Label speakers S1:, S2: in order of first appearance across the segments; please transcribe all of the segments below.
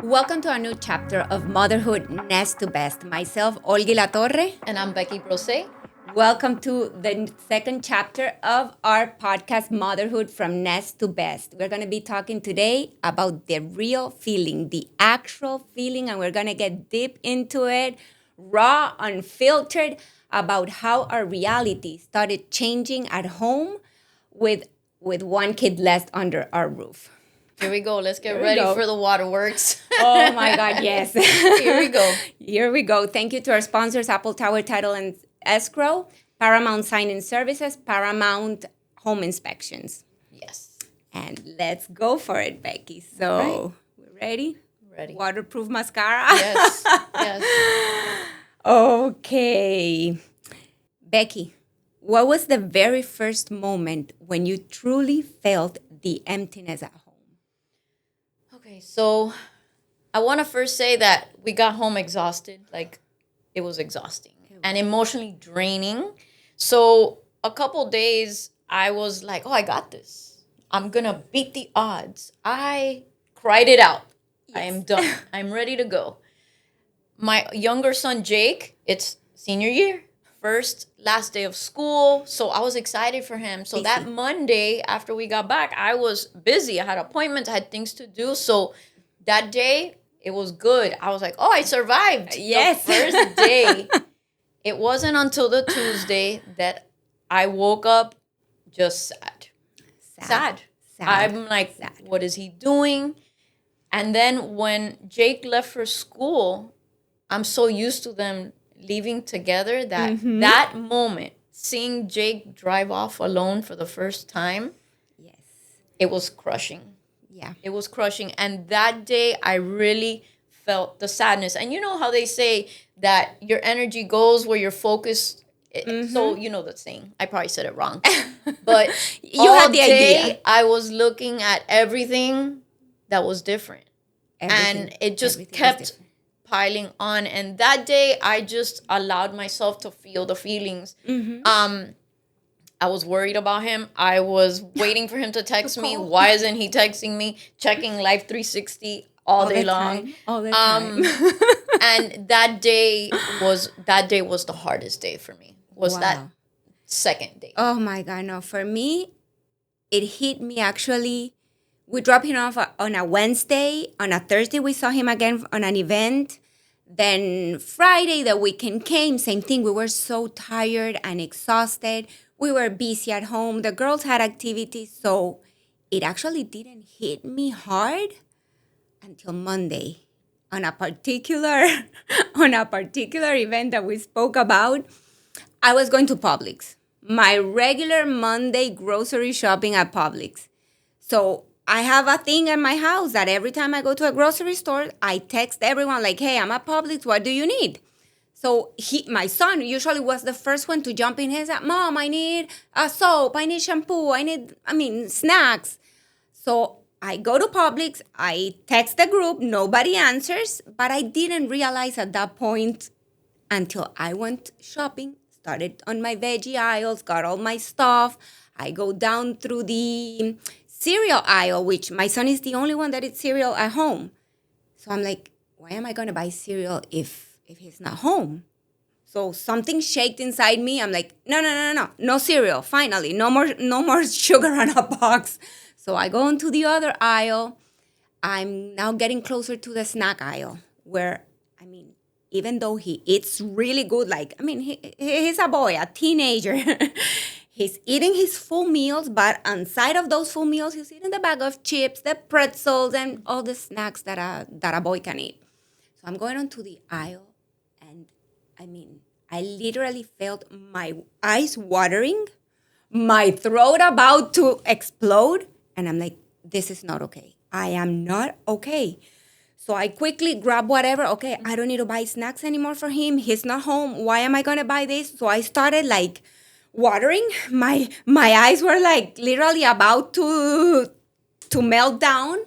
S1: Welcome to a new chapter of Motherhood Nest to Best. Myself, Olguie Latorre.
S2: And I'm Becky Brossett.
S1: Welcome to the second chapter of our podcast, Motherhood from Nest to Best. We're going to be talking today about the real feeling, the actual feeling, and we're going to get deep into it, raw, unfiltered, about how our reality started changing at home with one kid less under our roof.
S2: Here we go. Let's get ready for the waterworks.
S1: Oh my God, yes.
S2: Here we go.
S1: Here we go. Thank you to our sponsors, Apple Tower Title and Escrow, Paramount Sign-in Services, Paramount Home Inspections.
S2: Yes.
S1: And let's go for it, Becky. So, we're ready?
S2: Ready.
S1: Waterproof mascara?
S2: Yes. Yes.
S1: Okay. Becky, what was the very first moment when you truly felt the emptiness at home?
S2: Okay, so I want to first say that we got home exhausted. Like, it was exhausting and emotionally draining. So a couple days, I was like, oh, I got this. I'm going to beat the odds. I cried it out. Yes. I am done. I'm ready to go. My younger son, Jake, it's senior year. Last day of school. So I was excited for him. So that Monday after we got back, I was busy. I had appointments. I had things to do. So that day, it was good. I was like, oh, I survived.
S1: Yes.
S2: The first day. It wasn't until the Tuesday that I woke up just sad. I'm like, what is he doing? And then when Jake left for school, I'm so used to them leaving together that that moment, seeing Jake drive off alone for the first time,
S1: yes,
S2: it was crushing.
S1: Yeah.
S2: It was crushing. And that day, I really felt the sadness. And you know how they say that your energy goes where your focus. So you know the saying. I probably said it wrong. But
S1: you had the idea.
S2: I was looking at everything that was different. And it just kept piling on. And that day, I just allowed myself to feel the feelings. I was worried about him. I was waiting for him to text me. Why isn't he texting me? Checking Life 360 all day long.
S1: All the time.
S2: And that day was the hardest day for me. That second day.
S1: Oh my God, no. For me, it hit me actually. We dropped him off on a Wednesday. On a Thursday, we saw him again on an event. Then Friday, the weekend came. Same thing. We were so tired and exhausted. We were busy at home. The girls had activities. So it actually didn't hit me hard until Monday. On a particular event that we spoke about, I was going to Publix. My regular Monday grocery shopping at Publix. So I have a thing at my house that every time I go to a grocery store, I text everyone like, hey, I'm at Publix. What do you need? So my son usually was the first one to jump in. He's like, Mom, I need soap. I need shampoo. Snacks. So I go to Publix. I text the group. Nobody answers. But I didn't realize at that point until I went shopping, started on my veggie aisles, got all my stuff. I go down through the cereal aisle, which my son is the only one that eats cereal at home. So I'm like, why am I going to buy cereal if he's not home? So something shaked inside me. I'm like, no cereal. Finally, no more sugar on a box. So I go into the other aisle. I'm now getting closer to the snack aisle where, even though he eats really good, he's a boy, a teenager. He's eating his full meals, but inside of those full meals, he's eating the bag of chips, the pretzels, and all the snacks that a boy can eat. So I'm going onto the aisle, and I literally felt my eyes watering, my throat about to explode, and I'm like, this is not okay. I am not okay. So I quickly grab whatever. Okay, I don't need to buy snacks anymore for him. He's not home. Why am I going to buy this? So I started watering. My eyes were literally about to melt down.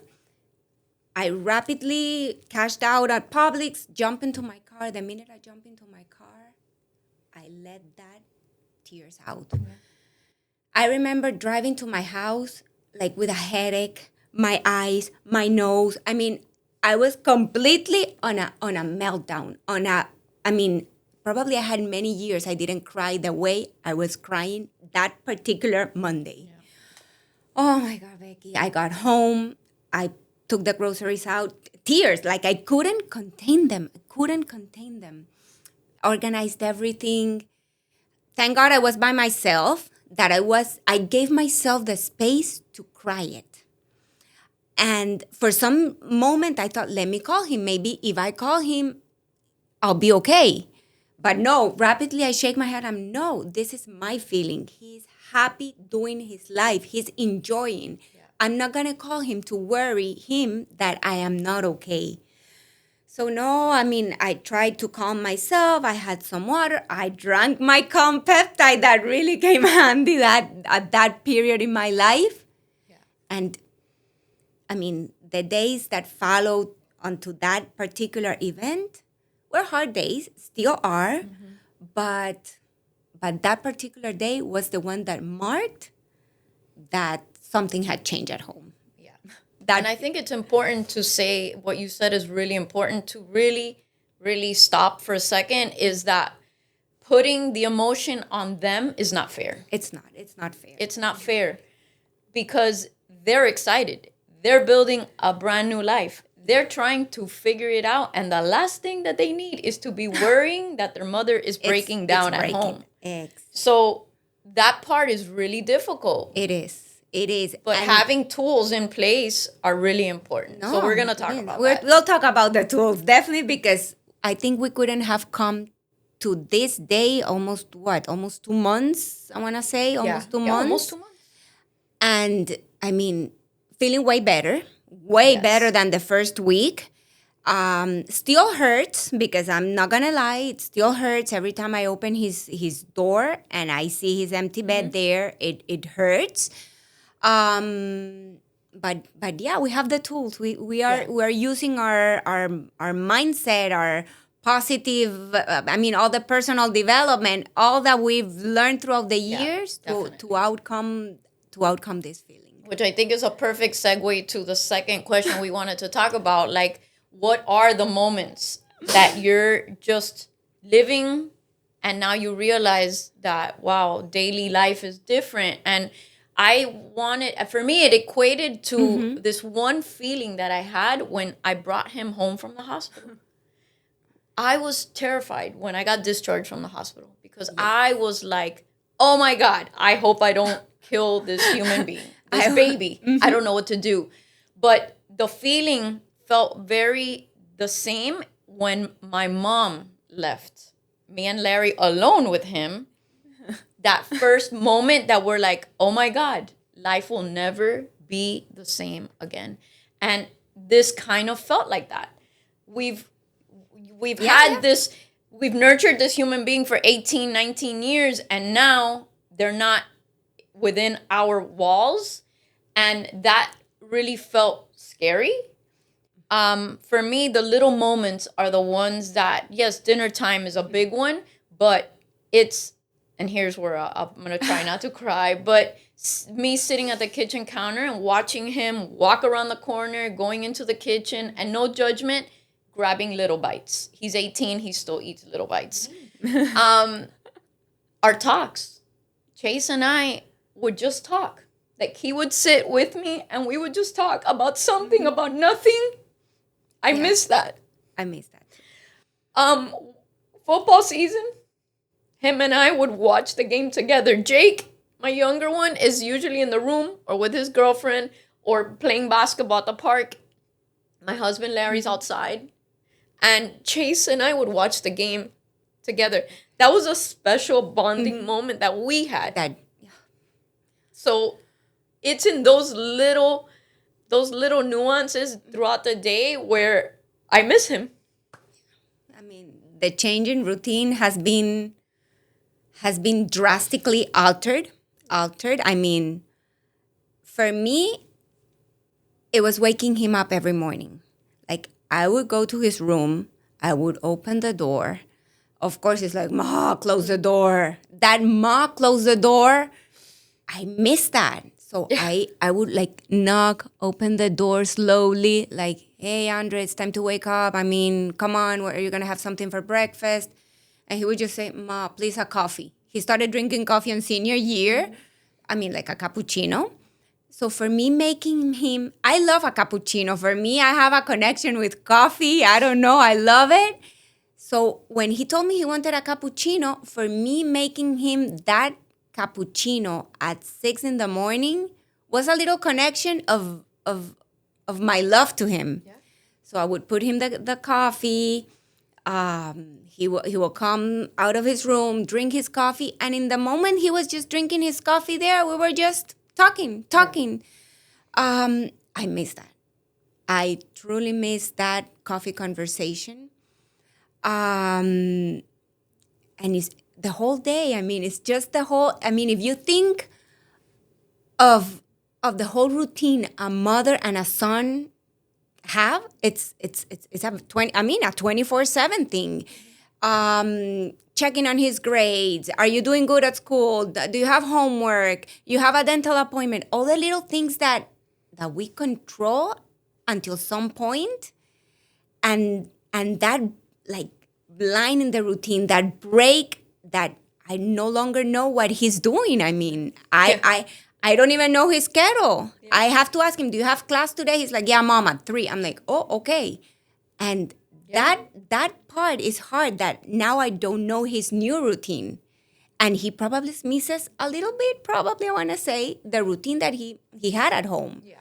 S1: I rapidly cashed out at Publix, jumped into my car. The minute I jumped into my car, I let that tears out. Mm-hmm. I remember driving to my house with a headache, my eyes, my nose. I mean, I was completely on a meltdown. I mean, probably I had many years I didn't cry the way I was crying that particular Monday. Yeah. Oh my God, Becky! I got home. I took the groceries out. Tears, like I couldn't contain them. I couldn't contain them. Organized everything. Thank God I was by myself. I gave myself the space to cry it. And for some moment, I thought, let me call him. Maybe if I call him, I'll be okay. But no, rapidly I shake my head. No, this is my feeling. He's happy doing his life. He's enjoying. Yeah. I'm not going to call him to worry him that I am not okay. So no, I mean, I tried to calm myself. I had some water. I drank my calm peptide that really came handy at that period in my life. Yeah. And I mean, the days that followed onto that particular event were hard days, still are, but that particular day was the one that marked that something had changed at home.
S2: Yeah. And I think it's important to say what you said is really important to really, really stop for a second is that putting the emotion on them is not fair.
S1: It's not fair.
S2: It's not fair because they're excited. They're building a brand new life. They're trying to figure it out. And the last thing that they need is to be worrying that their mother is breaking down at home. So that part is really difficult.
S1: It is.
S2: But having tools in place are really important. So we're going to talk about that.
S1: We'll talk about the tools, definitely, because I think we couldn't have come to this day almost 2 months, I want to say. Almost 2 months.
S2: Almost 2 months.
S1: And, I mean, feeling way better than the first week. Still hurts because I'm not gonna lie, it still hurts every time I open his door and I see his empty bed there. It hurts. But yeah, we have the tools. We are using our mindset, our positive. All the personal development, all that we've learned throughout the years to outcome this feeling.
S2: Which I think is a perfect segue to the second question we wanted to talk about. Like, what are the moments that you're just living and now you realize that, wow, daily life is different? And for me, it equated to this one feeling that I had when I brought him home from the hospital. I was terrified when I got discharged from the hospital because I was like, oh my God, I hope I don't kill this human being. This baby. I don't know what to do. But the feeling felt very the same when my mom left me and Larry alone with him. That first moment that we're like, oh my God, life will never be the same again. And this kind of felt like that. We've nurtured this human being for 18, 19 years, and now they're not within our walls. And that really felt scary. For me, the little moments are the ones that, yes, dinner time is a big one, but and here's where I'm going to try not to cry, but me sitting at the kitchen counter and watching him walk around the corner, going into the kitchen, and no judgment, grabbing little bites. He's 18, he still eats little bites. Our talks, Chase and I would just talk. Like, he would sit with me and we would just talk about something, about nothing. I miss that. Football season, him and I would watch the game together. Jake, my younger one, is usually in the room or with his girlfriend or playing basketball at the park. My husband, Larry's outside. And Chase and I would watch the game together. That was a special bonding moment that we had. So it's in those little nuances throughout the day where I miss him.
S1: I mean, the change in routine has been drastically altered. I mean, for me, it was waking him up every morning. Like, I would go to his room, I would open the door. Of course, it's like, Ma, close the door. That Ma, close the door, I miss that. So I would like knock, open the door slowly, like, hey, Andre, it's time to wake up. I mean, come on, are you going to have something for breakfast? And he would just say, Ma, please, a coffee. He started drinking coffee in senior year. I mean, like a cappuccino. So for me, making him, I love a cappuccino. For me, I have a connection with coffee. I don't know. I love it. So when he told me he wanted a cappuccino, for me, making him that cappuccino at 6 in the morning was a little connection of my love to him. Yeah. So I would put him the coffee. He will come out of his room, drink his coffee, and in the moment he was just drinking his coffee there, we were just talking. Yeah. I miss that. I truly miss that coffee conversation. And it's the whole day. I mean, it's just the whole. I mean, if you think of the whole routine a mother and a son have, it's a 24/7 thing. Checking on his grades. Are you doing good at school? Do you have homework? You have a dental appointment. All the little things that we control until some point, and that like line in the routine, that break, that I no longer know what he's doing. I mean, I don't even know his schedule. Yeah. I have to ask him, do you have class today? He's like, yeah, Mom, at 3. I'm like, oh, okay. And that part is hard, that now I don't know his new routine. And he probably misses a little bit, probably, I want to say, the routine that he had at home.
S2: Yeah.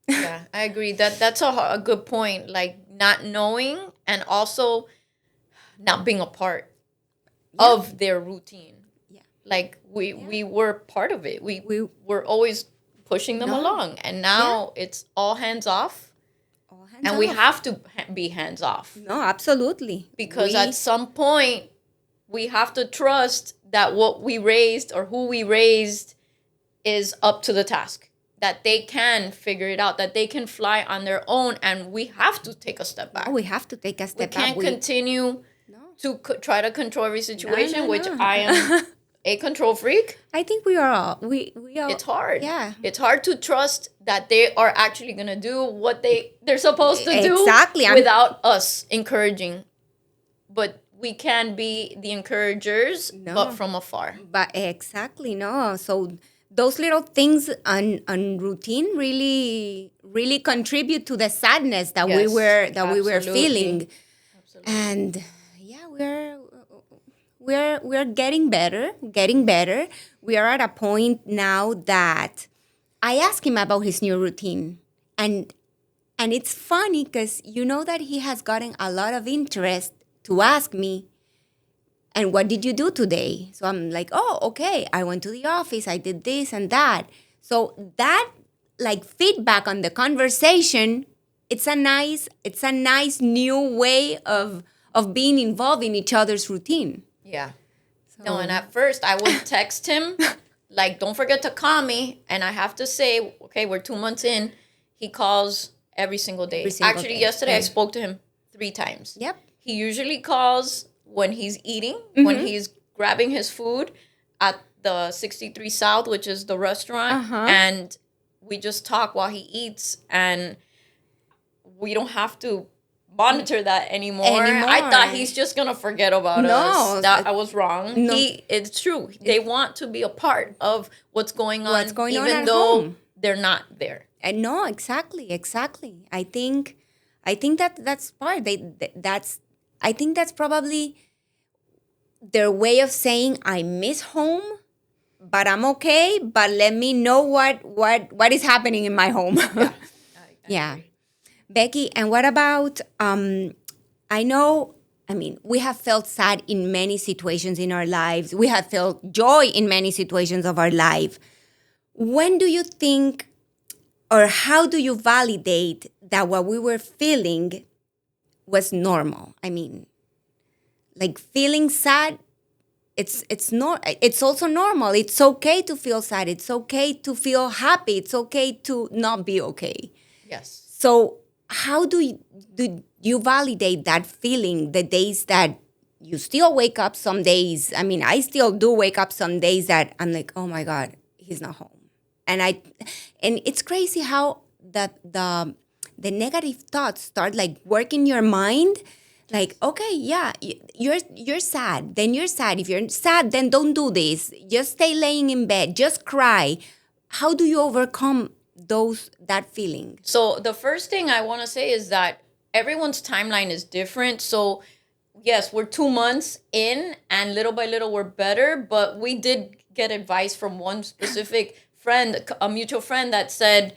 S2: Yeah, I agree. That's a good point. Like not knowing and also not being a part of their routine. Yeah. Like we were part of it. We were always pushing them along. And now it's all hands off. And we have to be hands off.
S1: No, absolutely.
S2: Because at some point, we have to trust that what we raised or who we raised is up to the task. That they can figure it out, that they can fly on their own, and we have to take a step back.
S1: Oh, we have to take a step back.
S2: We can't continue to try to control every situation, which I am a control freak.
S1: I think we are all. We all.
S2: It's hard.
S1: Yeah.
S2: It's hard to trust that they are actually going to do what they're supposed to do without us encouraging. But we can be the encouragers, but from afar.
S1: But exactly, no. So those little things on routine really contribute to the sadness that we were feeling. Absolutely. And yeah, we're getting better. We are at a point now that I asked him about his new routine, and it's funny because you know that he has gotten a lot of interest to ask me, and what did you do today? So I'm like, oh, okay, I went to the office, I did this and that. So that like feedback on the conversation, it's a nice new way of being involved in each other's routine.
S2: Yeah. So. No, and at first I would text him, like, don't forget to call me. And I have to say, okay, we're 2 months in. He calls every single day. Actually, yesterday I spoke to him 3 times.
S1: Yep.
S2: He usually calls when he's eating, when he's grabbing his food at the 63 South, which is the restaurant. And we just talk while he eats. And we don't have to monitor that anymore. I thought he's just going to forget about us. That I was wrong. No. It's true. They want to be a part of what's going on, even though they're not there.
S1: And no, exactly. I think that's part. I think that's probably their way of saying, I miss home, but I'm okay, but let me know what is happening in my home. Yeah. Yeah. Becky, and what about, we have felt sad in many situations in our lives. We have felt joy in many situations of our life. When do you think, or how do you validate that what we were feeling was normal? I mean, like feeling sad, it's also normal. It's okay to feel sad. It's okay to feel happy. It's okay to not be okay.
S2: Yes.
S1: So how do you validate that feeling the days that you still wake up some days? I mean, I still do wake up some days that I'm like, oh my God, he's not home. And it's crazy how the negative thoughts start like working your mind. Like, okay, yeah, you're sad. Then you're sad. If you're sad, then don't do this. Just stay laying in bed. Just cry. How do you overcome that feeling?
S2: So the first thing I want to say is that everyone's timeline is different. So yes, we're 2 months in, and little by little we're better. But we did get advice from one specific friend, a mutual friend, that said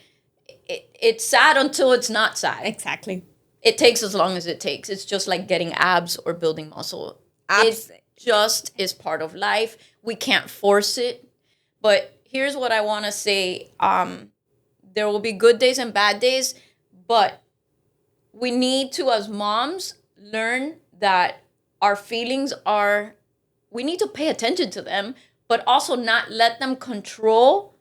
S2: it's sad until it's not sad.
S1: Exactly.
S2: It takes as long as it takes. It's just like getting abs or building muscle. It just is part of life. We can't force it. But here's what I want to say. There will be good days and bad days, but we need to, as moms, learn that our feelings we need to pay attention to them, but also not let them control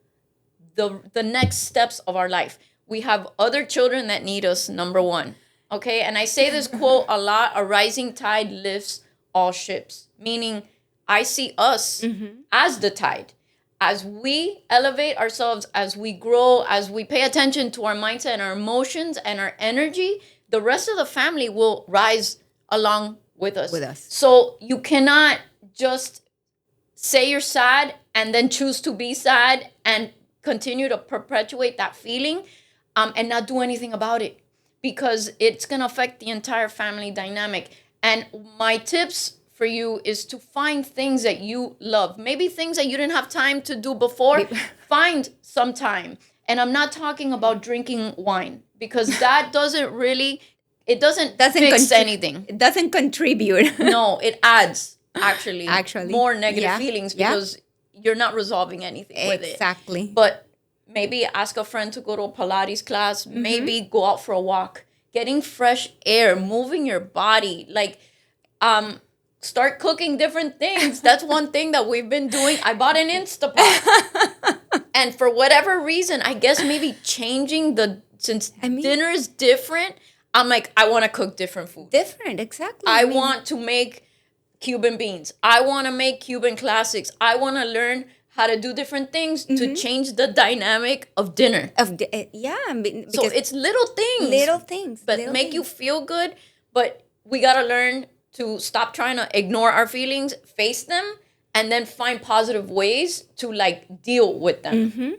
S2: the next steps of our life. We have other children that need us, number one. Okay, and I say this quote a lot: a rising tide lifts all ships. Meaning, I see us as the tide. As we elevate ourselves, as we grow, as we pay attention to our mindset and our emotions and our energy, the rest of the family will rise along with us. So you cannot just say you're sad and then choose to be sad and continue to perpetuate that feeling and not do anything about it, because it's going to affect the entire family dynamic. And my tips for you is to find things that you love. Maybe things that you didn't have time to do before. Find some time. And I'm not talking about drinking wine, because that doesn't fix anything.
S1: It doesn't contribute.
S2: No, it adds actually more negative feelings, because you're not resolving anything with it.
S1: Exactly.
S2: But maybe ask a friend to go to a Pilates class. Maybe go out for a walk. Getting fresh air, moving your body. Like, start cooking different things. That's one thing that we've been doing. I bought an Instapot. And for whatever reason, I guess maybe changing since dinner is different, I'm like, I want to cook different food.
S1: Different, exactly.
S2: I want to make Cuban beans. I want to make Cuban classics. I want to learn how to do different things to change the dynamic of dinner.
S1: So
S2: it's little things. But make you feel good. But we got to learn to stop trying to ignore our feelings, face them, and then find positive ways to like deal with them.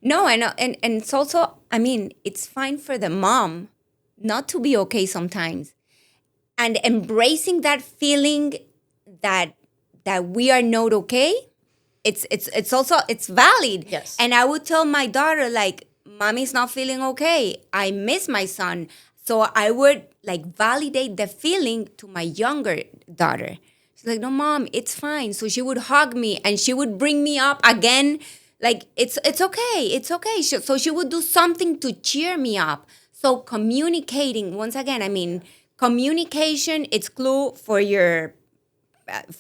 S1: No, I know. And it's also, it's fine for the mom not to be okay sometimes. And embracing that feeling that we are not okay, it's also valid.
S2: Yes.
S1: And I would tell my daughter, like, mommy's not feeling okay. I miss my son. So I would like validate the feeling to my younger daughter. She's like, no, mom, it's fine. So she would hug me and she would bring me up again. Like, it's okay. It's okay. So she would do something to cheer me up. So communicating, once again, communication, it's clue for your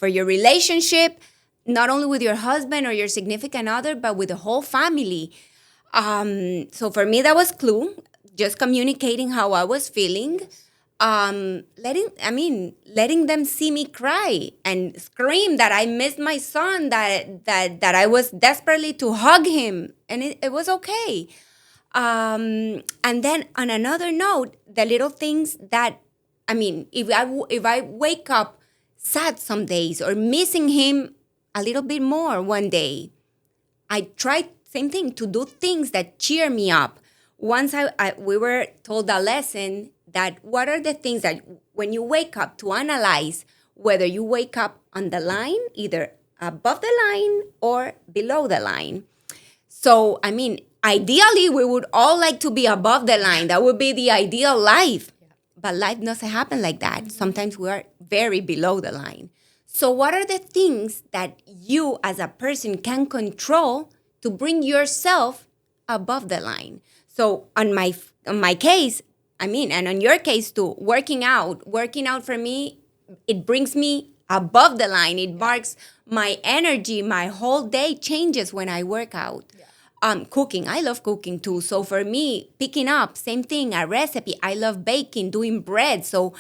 S1: relationship, not only with your husband or your significant other, but with the whole family. So for me, that was clue. Just communicating how I was feeling. Letting them see me cry and scream that I missed my son, that I was desperately to hug him, and it was okay. And then on another note, the little things that, if I wake up sad some days or missing him a little bit more one day, I try, same thing, to do things that cheer me up. Once we were told a lesson that what are the things that when you wake up, to analyze whether you wake up on the line, either above the line or below the line. So, ideally, we would all like to be above the line. That would be the ideal life. But life doesn't happen like that. Sometimes we are very below the line. So what are the things that you as a person can control to bring yourself above the line? So on my case, and on your case too, working out for me, it brings me above the line. It marks my energy. My whole day changes when I work out. Cooking, I love cooking too. So for me, picking up, same thing, a recipe. I love baking, doing bread. So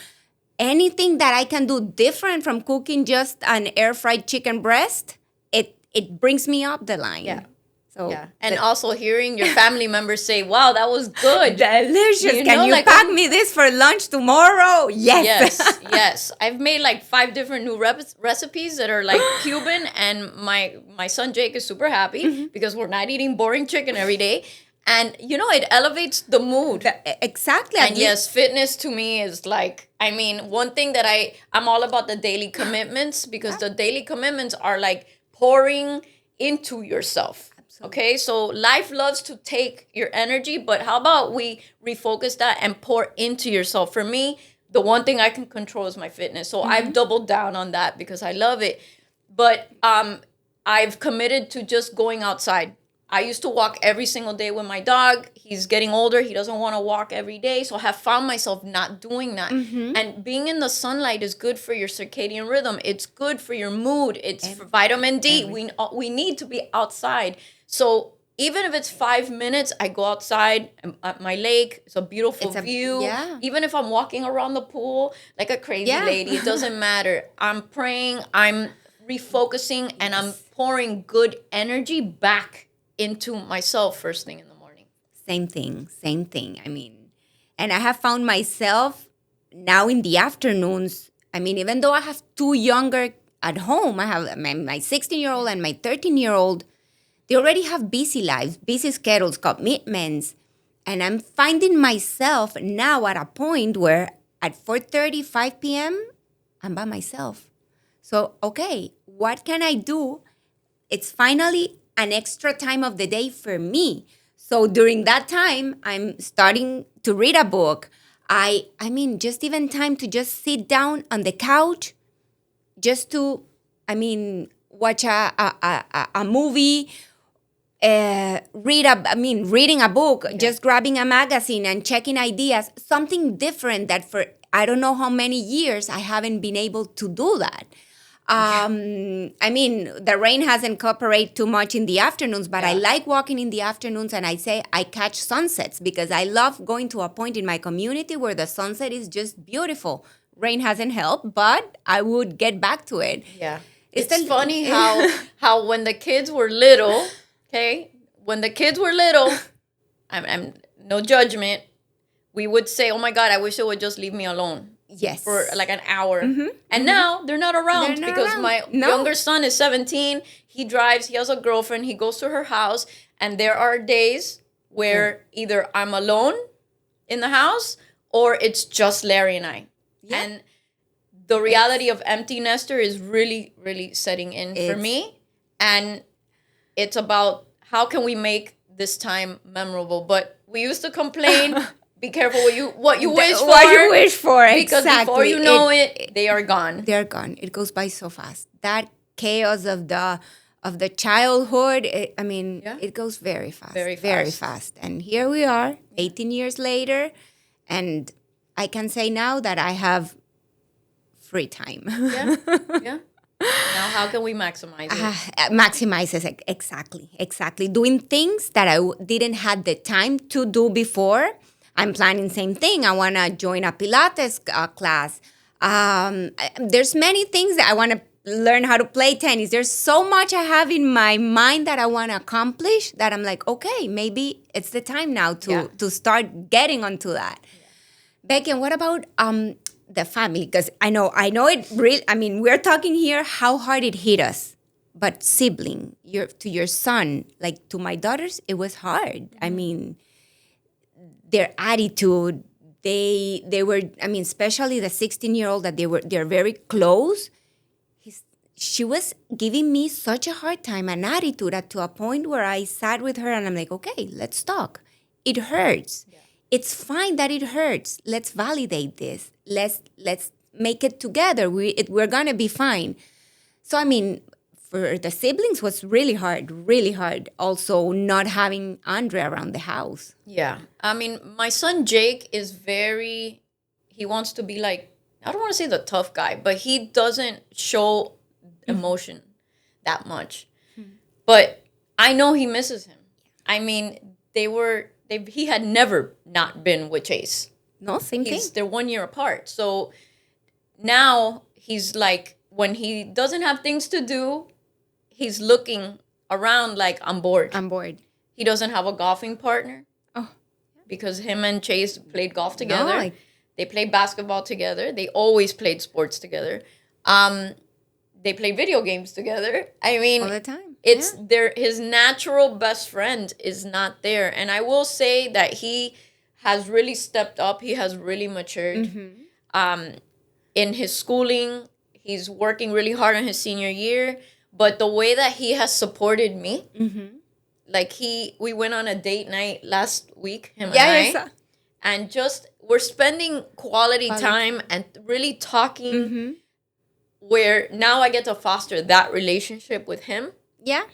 S1: anything that I can do different from cooking just an air fried chicken breast, it brings me up the line.
S2: Yeah.
S1: So
S2: Yeah. And also hearing your family members say, wow, that was good.
S1: delicious.
S2: You
S1: Can
S2: know,
S1: you
S2: like,
S1: pack me this for lunch tomorrow? Yes.
S2: Yes. I've made like 5 different new recipes that are like Cuban, and my son Jake is super happy because we're not eating boring chicken every day. And you know, it elevates the mood.
S1: Exactly.
S2: And yes, fitness to me is like, I mean, one thing that I'm all about the daily commitments, because the daily commitments are like pouring into yourself. Okay, so life loves to take your energy, but how about we refocus that and pour into yourself? For me, the one thing I can control is my fitness. So I've doubled down on that because I love it. But I've committed to just going outside. I used to walk every single day with my dog. He's getting older. He doesn't want to walk every day. So I have found myself not doing that. And being in the sunlight is good for your circadian rhythm. It's good for your mood. It's for vitamin D. We need to be outside. So even if it's 5 minutes, I go outside at my lake. It's a beautiful view.
S1: Yeah.
S2: Even if I'm walking around the pool like a crazy lady, it doesn't matter. I'm praying, I'm refocusing, and I'm pouring good energy back into myself first thing in the morning.
S1: Same thing. I mean, and I have found myself now in the afternoons. I mean, even though I have 2 younger at home, I have my 16-year-old and my 13-year-old. They already have busy lives, busy schedules, commitments. And I'm finding myself now at a point where at 4:30, 5 p.m., I'm by myself. So, okay, what can I do? It's finally an extra time of the day for me. So during that time, I'm starting to read a book. I mean, just even time to just sit down on the couch, just to, watch a movie, reading a book, just grabbing a magazine and checking ideas, something different that for I don't know how many years I haven't been able to do that. The rain hasn't cooperated too much in the afternoons, but I like walking in the afternoons, and I say I catch sunsets because I love going to a point in my community where the sunset is just beautiful. Rain hasn't helped, but I would get back to it.
S2: Yeah. It's funny how when the kids were little, okay, I'm no judgment, we would say, oh my God, I wish they would just leave me alone.
S1: Yes.
S2: For like an hour. And now they're not around because my younger son is 17. He drives. He has a girlfriend. He goes to her house. And there are days where either I'm alone in the house or it's just Larry and I. Yeah. And the reality of empty nester is really, really setting in for me. And it's about how can we make this time memorable. But we used to complain... Be careful what you wish for.
S1: What you wish for,
S2: because before you know it, they are gone.
S1: They're gone. It goes by so fast. That chaos of the childhood. It goes very fast. Very fast. And here we are, 18 years later, and I can say now that I have free time.
S2: Yeah. Now, how can we maximize it?
S1: Maximize it, exactly. Doing things that I didn't have the time to do before. I'm planning same thing. I want to join a Pilates class. There's many things that I want to learn how to play tennis. There's so much I have in my mind that I want to accomplish that I'm like, okay, maybe it's the time now to start getting onto that. Yeah. Becky, and what about the family? Because I know it really, we're talking here how hard it hit us. But sibling, to your son, like to my daughters, it was hard. Their attitude, they were, especially the 16-year-old that they're very close. She was giving me such a hard time, an attitude to a point where I sat with her and I'm like, okay, let's talk. It hurts. Yeah. It's fine that it hurts. Let's validate this. Let's make it together. We're gonna be fine. So for the siblings was really hard. Also, not having Andre around the house.
S2: Yeah. My son Jake is he wants to be like, I don't want to say the tough guy, but he doesn't show emotion that much. But I know he misses him. He had never not been with Chase.
S1: No, same thing.
S2: They're 1 year apart. So now he's like, when he doesn't have things to do, he's looking around, like, I'm bored.
S1: I'm bored.
S2: He doesn't have a golfing partner.
S1: Oh.
S2: Because him and Chase played golf together.
S1: No,
S2: they played basketball together. They always played sports together. They play video games together. I mean,
S1: all the time.
S2: It's his natural best friend is not there. And I will say that he has really stepped up. He has really matured. Mm-hmm. In his schooling, he's working really hard on his senior year. But the way that he has supported me, mm-hmm. like we went on a date night last week, him and I. And just, we're spending quality time and really talking, mm-hmm. where now I get to foster that relationship with him.
S1: Yeah,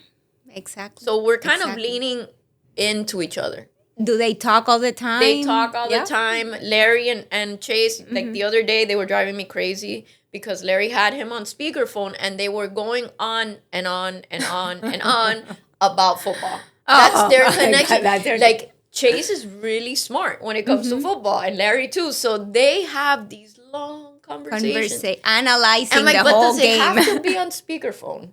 S1: exactly.
S2: So we're kind of leaning into each other.
S1: Do they talk all the time?
S2: They talk all the time. Larry and Chase, mm-hmm. like the other day, they were driving me crazy because Larry had him on speakerphone and they were going on and on and on and on about football. That's their connection. Like, Chase is really smart when it comes mm-hmm. to football, and Larry too. So they have these long conversations.
S1: Analyzing the whole game.
S2: Does it have to be on speakerphone?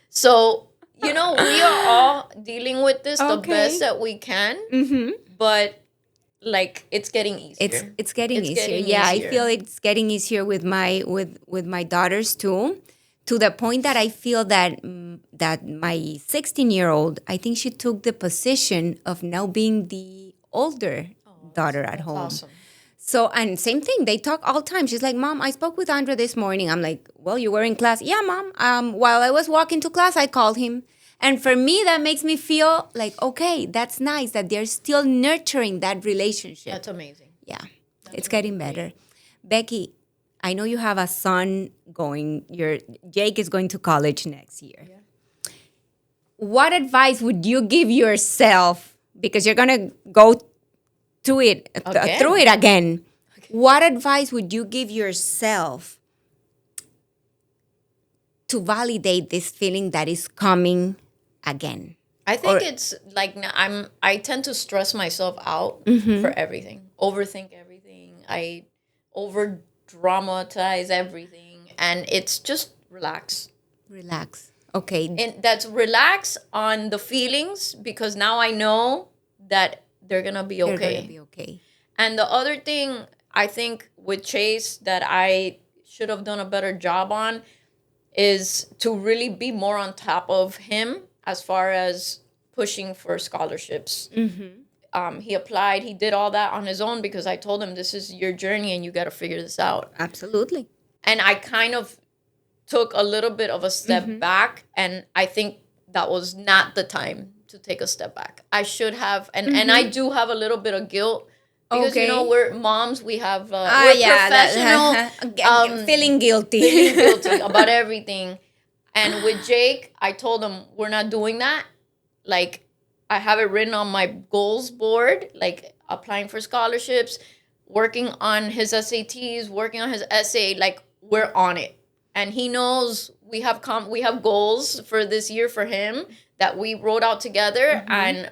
S2: So, we are all dealing with this the best that we can. Mm-hmm. But, like, it's getting easier.
S1: It's getting easier. Yeah, I feel it's getting easier with my daughters too. To the point that I feel that my 16-year-old, I think she took the position of now being the older daughter at home.
S2: Awesome.
S1: So, and same thing, they talk all the time. She's like, Mom, I spoke with Andrea this morning. I'm like, well, you were in class. Yeah, Mom. While I was walking to class, I called him. And for me, that makes me feel like, okay, that's nice that they're still nurturing that relationship.
S2: That's amazing.
S1: Yeah, it's getting better. Becky, I know you have a son Jake is going to college next year. Yeah. What advice would you give yourself, because you're going to go through it again. Okay. What advice would you give yourself to validate this feeling that is coming again?
S2: I think it's like I tend to stress myself out mm-hmm. for everything, overthink everything. I over dramatize everything, and it's just relax. Okay. And that's relax on the feelings, because now I know that they're gonna be okay. And the other thing I think with Chase that I should have done a better job on is to really be more on top of him as far as pushing for scholarships. Mm-hmm. He applied. He did all that on his own because I told him, this is your journey and you got to figure this out.
S1: Absolutely.
S2: And I kind of took a little bit of a step mm-hmm. back, and I think that was not the time to take a step back. I should have, and I do have a little bit of guilt because, we're moms, we have, we're professional.
S1: Feeling guilty.
S2: About everything. And with Jake, I told him, we're not doing that. Like, I have it written on my goals board, like applying for scholarships, working on his SATs, working on his essay, like we're on it. And he knows we have goals for this year for him that we wrote out together. Mm-hmm.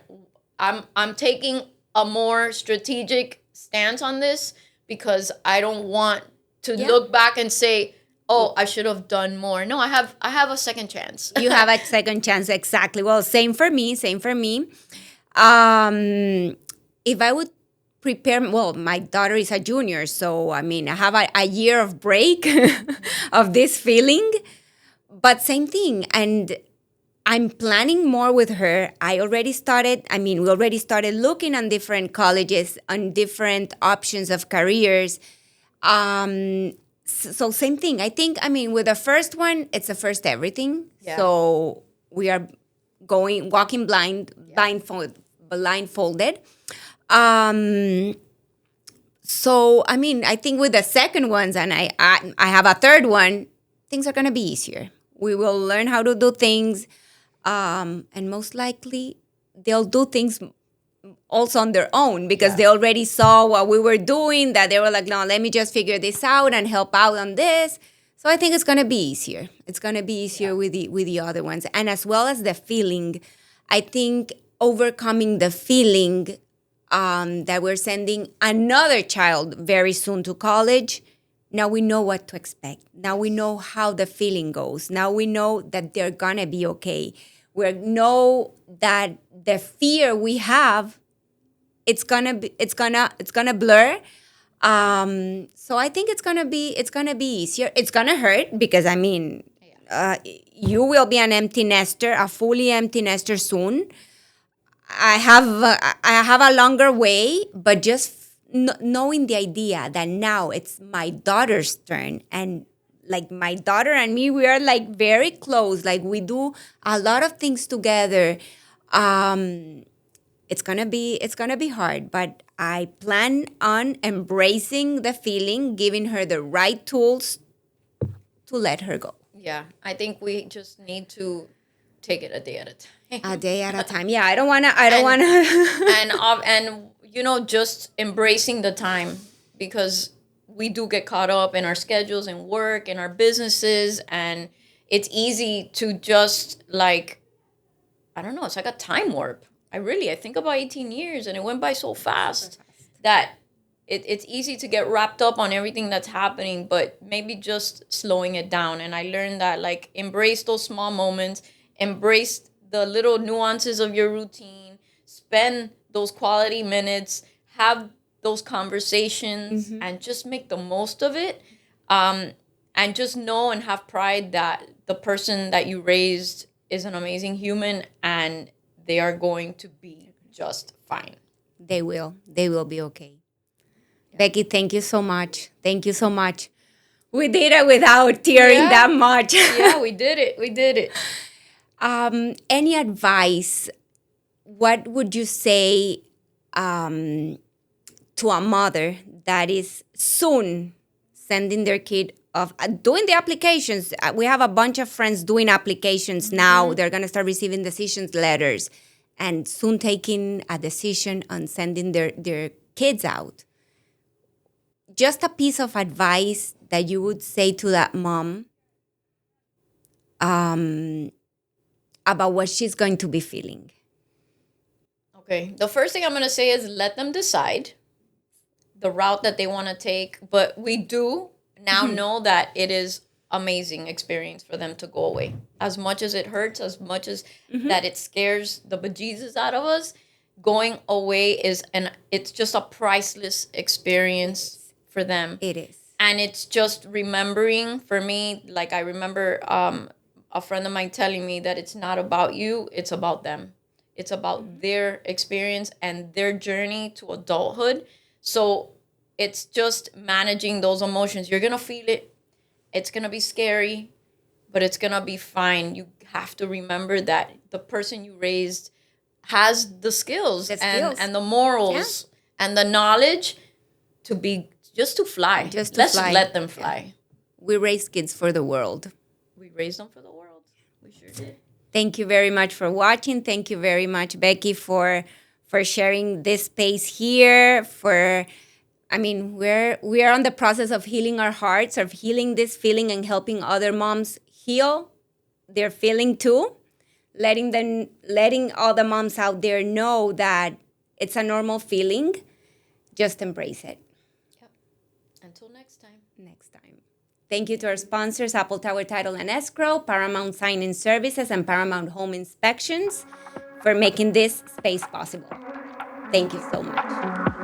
S2: And I'm taking a more strategic stance on this because I don't want to look back and say, oh, I should have done more. No, I have a second chance.
S1: You have a second chance, exactly. Well, same for me. If I would prepare, well, my daughter is a junior, so I mean, I have a year of break of this feeling, but same thing. And I'm planning more with her. We already started looking on different colleges, on different options of careers. So same thing. I think, with the first one, it's the first everything. Yeah. So we are walking blindfolded. So, I think with the second ones, and I have a third one, things are going to be easier. We will learn how to do things. And most likely, they'll do things also on their own because they already saw what we were doing, that they were like, no, let me just figure this out and help out on this. So I think it's going to be easier. It's going to be easier with the other ones. And as well as the feeling, I think overcoming the feeling that we're sending another child very soon to college, now we know what to expect. Now we know how the feeling goes. Now we know that they're going to be okay. We know that the fear we have, it's gonna blur. So I think it's gonna be easier. It's gonna hurt because I mean, you will be an empty nester, a fully empty nester soon. I have a longer way, but just knowing the idea that now it's my daughter's turn, and like my daughter and me, we are like very close. Like we do a lot of things together. Um, it's gonna be hard, but I plan on embracing the feeling, giving her the right tools to let her go.
S2: Yeah, I think we just need to take it a day at a time.
S1: A day at a time. Yeah, I don't wanna. I don't
S2: And
S1: wanna.
S2: and just embracing the time, because we do get caught up in our schedules and work and our businesses, and it's easy to just like, I don't know, it's like a time warp. I think about 18 years and it went by so fast that it's easy to get wrapped up on everything that's happening, but maybe just slowing it down. And I learned that, like, embrace those small moments, embrace the little nuances of your routine, spend those quality minutes, have those conversations, and just make the most of it. And just know and have pride that the person that you raised is an amazing human, and they are going to be just fine.
S1: They will. They will be okay. Becky, thank you so much. Thank you so much. We did it without tearing
S2: Yeah.
S1: that much.
S2: Yeah, we did it. We did it.
S1: Any advice? What would you say to a mother that is soon sending their kid of doing the applications? We have a bunch of friends doing applications now. They're gonna start receiving decisions letters, and soon taking a decision on sending their kids out. Just a piece of advice that you would say to that mom about what she's going to be feeling.
S2: Okay. The first thing I'm going to say is let them decide the route that they want to take. But we do now know that it is amazing experience for them to go away. As much as it hurts, as much as that it scares the bejesus out of us, going away it's just a priceless experience for them.
S1: It is.
S2: And it's just remembering, for me, like I remember a friend of mine telling me that it's not about you, it's about them. It's about their experience and their journey to adulthood. So it's just managing those emotions. You're going to feel it. It's going to be scary, but it's going to be fine. You have to remember that the person you raised has the skills, and the morals and the knowledge to be just to fly. Let's let them fly.
S1: Yeah. We raise kids for the world.
S2: We raised them for the world. We sure did.
S1: Thank you very much for watching. Thank you very much, Becky, for sharing this space here. We are on the process of healing our hearts, of healing this feeling and helping other moms heal their feeling too. Letting all the moms out there know that it's a normal feeling. Just embrace it.
S2: Yep. Until next time.
S1: Thank you to our sponsors, Apple Tower Title and Escrow, Paramount Sign-In Services, and Paramount Home Inspections for making this space possible. Thank you so much.